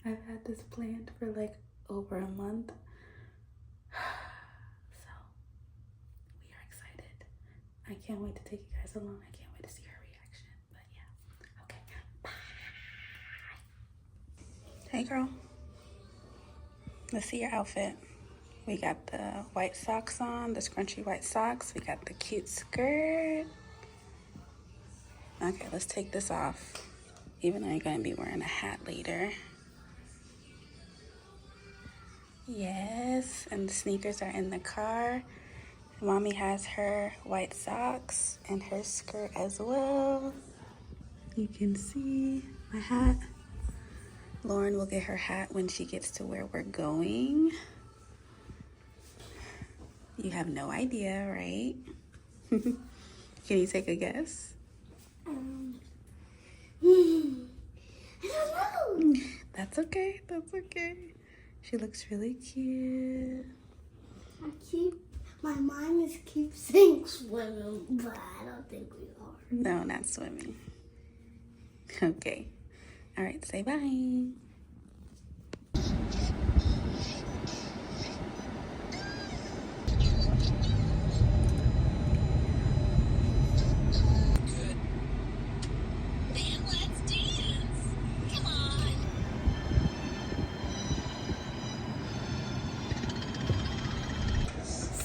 I've had this planned for like over a month. So we are excited. I can't wait to take you guys along. I can't wait to see her reaction. But yeah. Okay. Bye. Hey girl. Let's see your outfit. We got the white socks on, the scrunchy white socks. We got the cute skirt. Okay, let's take this off. Even though you're gonna be wearing a hat later. Yes, and the sneakers are in the car. Mommy has her white socks and her skirt as well. You can see my hat. Lauren will get her hat when she gets to where we're going. You have no idea, right? Can you take a guess? I don't know. That's okay, that's okay. She looks really cute. My mind is keep saying swimming, but I don't think we are. No, not swimming. Okay. All right, say bye.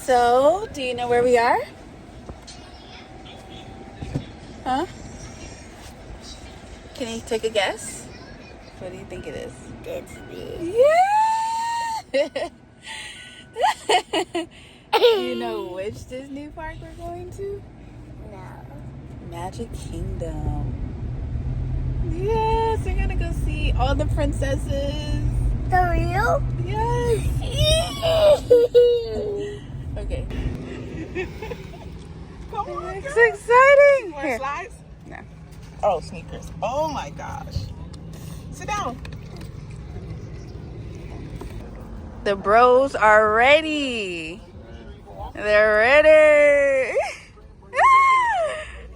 So, do you know where we are? Huh? Can you take a guess? What do you think it is? Disney. Yeah! Do you know which Disney park we're going to? No. Magic Kingdom. Yes, we're gonna go see all the princesses. The real? Yes. Okay. Come on, It's girl. exciting. Want Here. slides? No. Oh, sneakers. Oh my gosh. Sit down. The bros are ready. They're ready.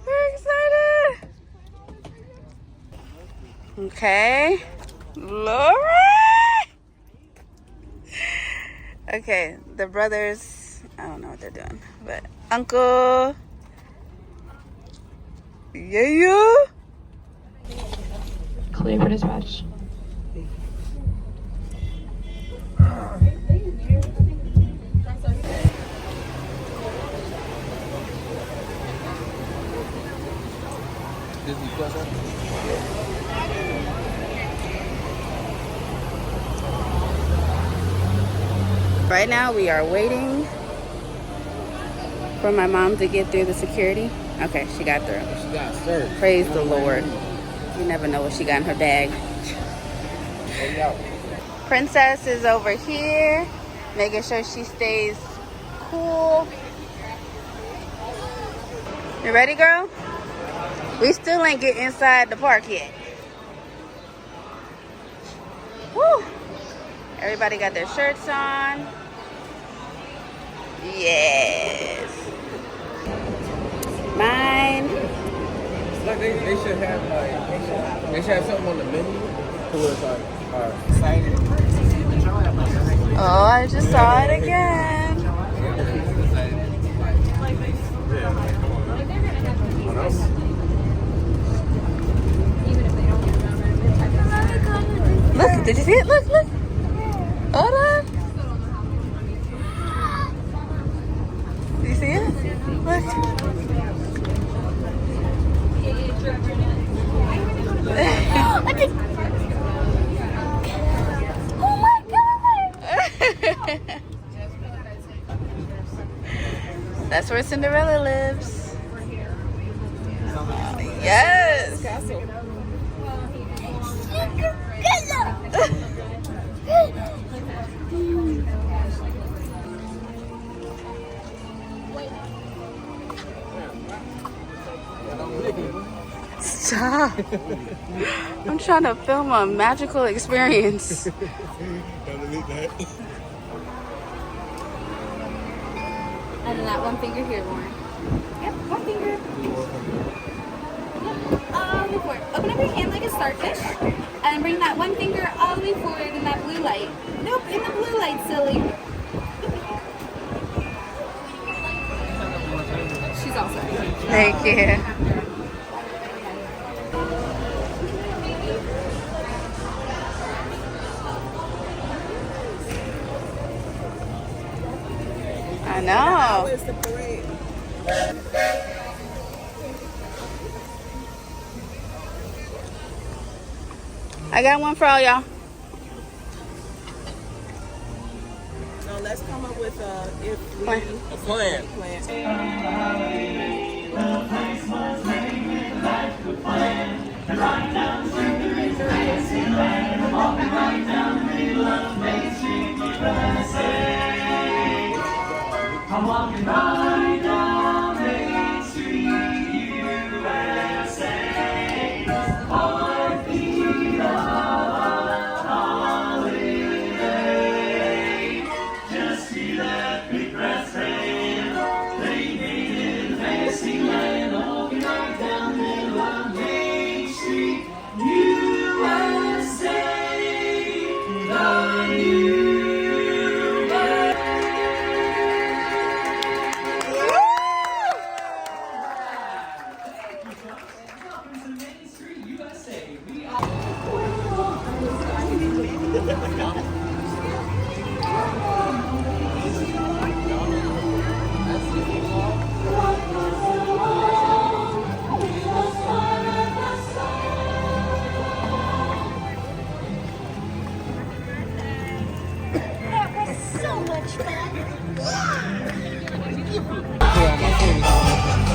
We're excited. Okay. Lauryn. Okay, the brothers, I don't know what they're doing, but Uncle. Yeah. Clear for dispatch. Disney Plus. Right now we are waiting for my mom to get through the security. Okay, she got through. She got served. Praise the Lord. You never know what she got in her bag. Princess is over here, making sure she stays cool. You ready, girl? We still ain't get inside the park yet. Woo! Everybody got their shirts on. Yes. Mine. Like they should have they should have something on the menu towards like excited. Oh, I just saw it again. Look, did you see it? Look, look. Hold on. Do you see it? Look. Oh my god! That's where Cinderella lives. Yes. Stop. I'm trying to film a magical experience. And then that one finger here, Lauren. Yep, one finger. Yep. Go for it. Open up your hand like a starfish. And bring that one finger all the way forward in that blue light. Nope, in the blue light, silly. She's also. Thank you. I know. Where's the parade? I got one for all y'all. No, let's come up with if we A plan. plan. So much fun.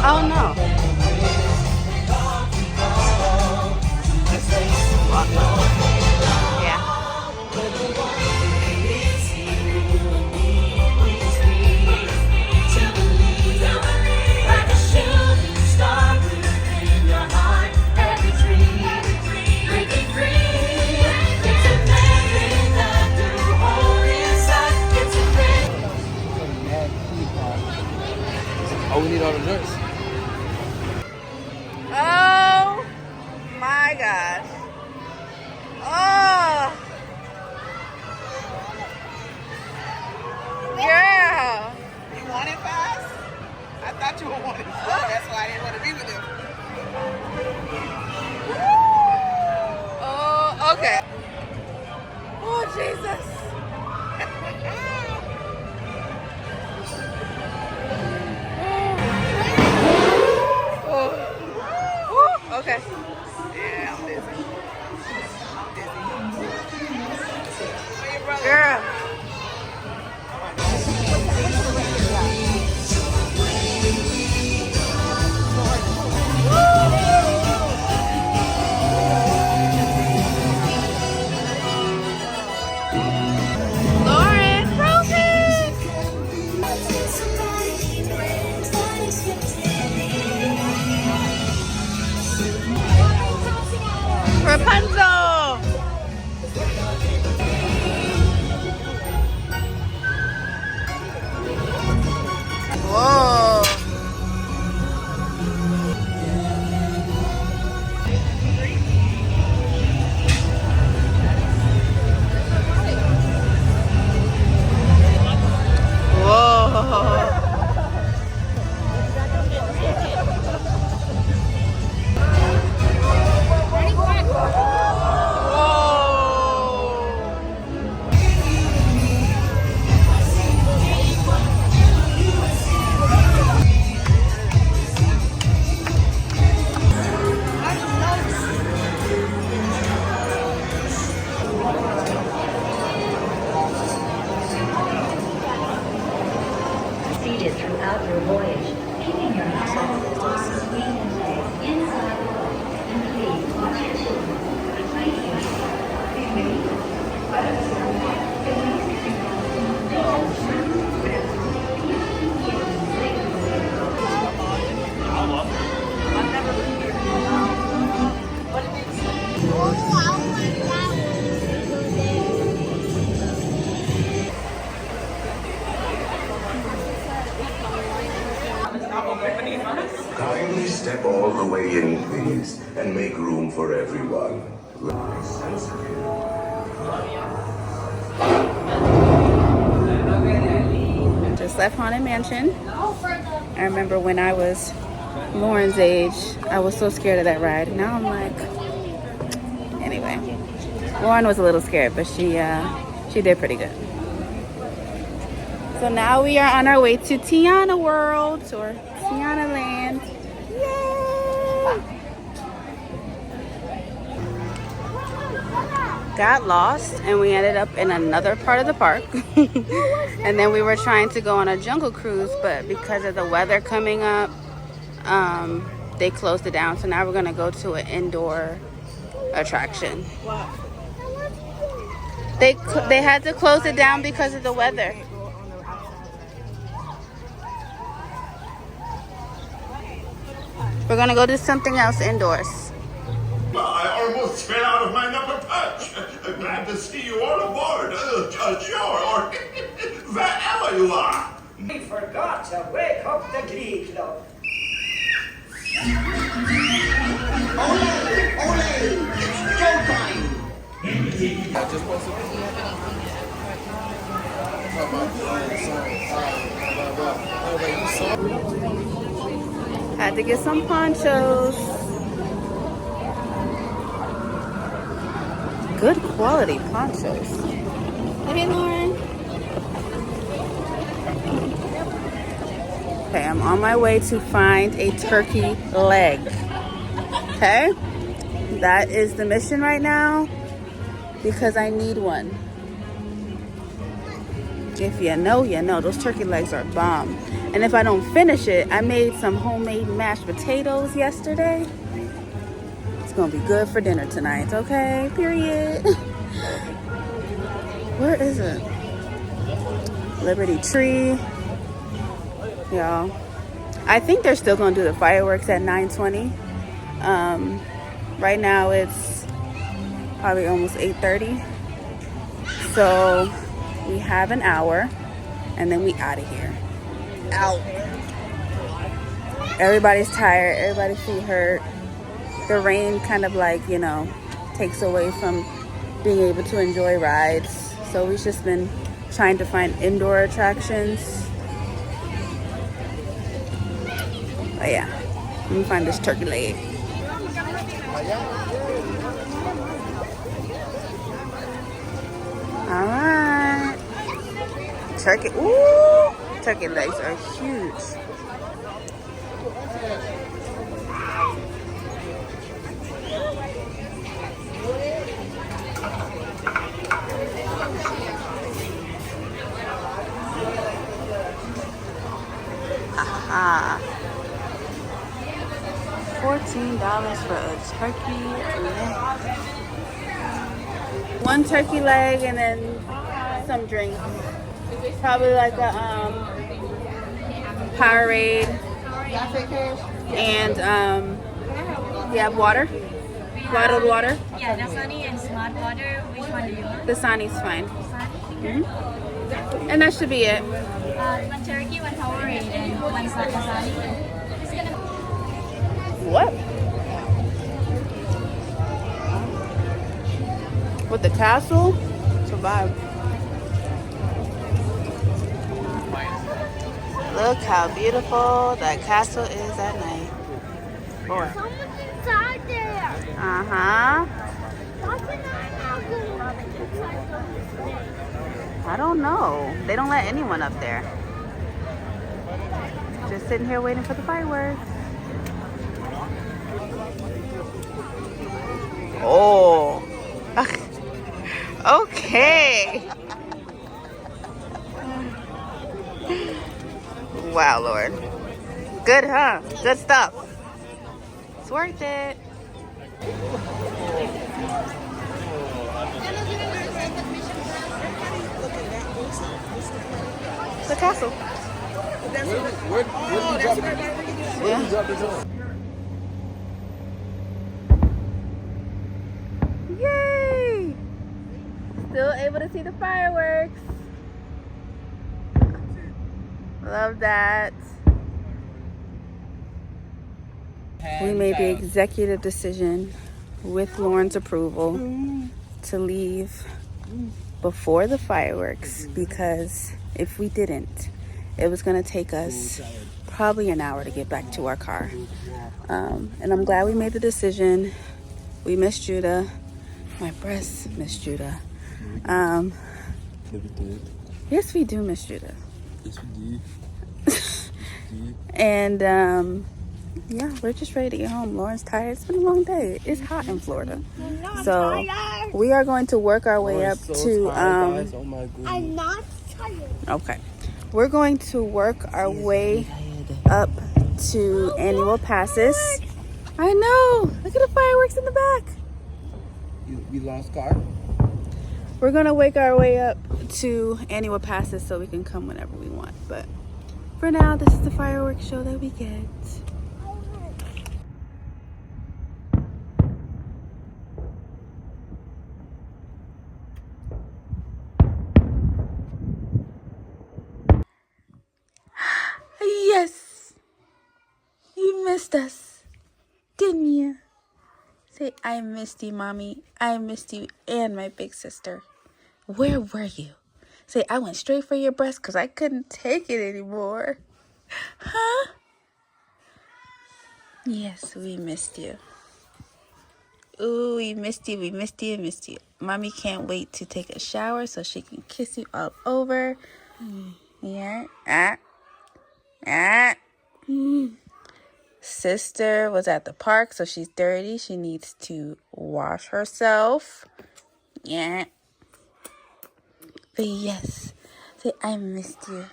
Oh no. Yeah. Oh, we need all the drinks. Oh my gosh. Oh. Girl. You want it fast? I thought you would want it slow. That's why I didn't want to be with him. Oh, okay. Oh, Jesus. Oh. Woo, okay. Yeah, I'm busy. Where your brother? Girl. Lauren, Rosie. Rapunzel. Whoa. Whoa. Ready? way in, please, and make room for everyone. Just left Haunted Mansion. I remember when I was Lauren's age, I was so scared of that ride. Now I'm like, anyway. Lauren was a little scared, but she did pretty good. So now we are on our way to Tiana World, or Tiana Land. Yay! Got lost and we ended up in another part of the park. And then we were trying to go on a jungle cruise, but because of the weather coming up, they closed it down. So now we're gonna go to an indoor attraction. They had to close it down because of the weather. We're gonna go do something else indoors. I almost fell out of my number perch. Glad to see you all aboard. Sure, or wherever you are. We forgot to wake up the Glee Club. Ole! It's showtime! Just posted Had to get some ponchos. Good quality ponchos. Hey, Lauren. Okay, I'm on my way to find a turkey leg. Okay? That is the mission right now because I need one. If you know, you know. Those turkey legs are bomb. And if I don't finish it, I made some homemade mashed potatoes yesterday. It's gonna be good for dinner tonight, okay? Period. Where is it? Liberty Tree. Y'all. I think they're still gonna do the fireworks at 9:20. Right now it's probably almost 8:30. So we have an hour and then we out of here. Out. Everybody's tired, everybody's feet hurt. The rain kind of like, you know, takes away from being able to enjoy rides. So we've just been trying to find indoor attractions. Oh yeah, let me find this turkey leg. All right. Turkey, ooh, turkey legs are huge. Aha. $14 for a turkey leg. One turkey leg and then some drinks. Probably like a Powerade and you have water? Bottled water? Yeah, Dasani and Smart Water. Which one do you want? Dasani's fine. Dasani? And that should be it. One turkey, one Powerade, and one Dasani. It's gonna... What? With the castle? Survive. Look how beautiful that castle is at night. Boy. Someone's inside there. Uh-huh. How can I not go inside? I don't know. They don't let anyone up there. Just sitting here waiting for the fireworks. Oh. Okay. Wow, Lord. Good, huh? Good stuff. It's worth it. The castle. Where did you drop this off? Yay! Still able to see the fireworks. Love that. We made the executive decision with Lauren's approval to leave before the fireworks, because if we didn't, it was going to take us probably an hour to get back to our car. And I'm glad we made the decision. We miss Judah. My breasts miss Judah. Yes, we do miss Judah. Yes, we do. And yeah, we're just ready to get home. Lauren's tired. It's been a long day. It's hot in Florida. So we are going to work our way up to I'm not tired. okay. We're going to work our way up to annual passes. I know. Look at the fireworks in the back. You lost car? We're gonna work our way up to annual passes so we can come whenever we want. But for now, this is the fireworks show that we get. Yes, you missed us, didn't you? Say, I missed you, Mommy. I missed you and my big sister. Where were you? Say, I went straight for your breast because I couldn't take it anymore. Huh? Yes, we missed you. Ooh, we missed you. We missed you. Missed you. Mommy can't wait to take a shower so she can kiss you all over. Yeah. Sister was at the park, so she's dirty. She needs to wash herself. Yeah. But yes, say, I missed you.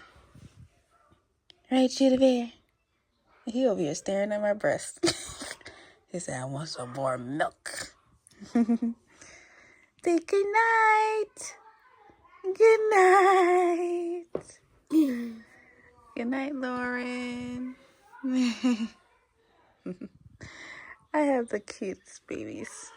Right, Judah Bear? He over here staring at my breast. He said, I want some more milk. Say good night. Good night. Good night, Lauren. I have the cutest babies.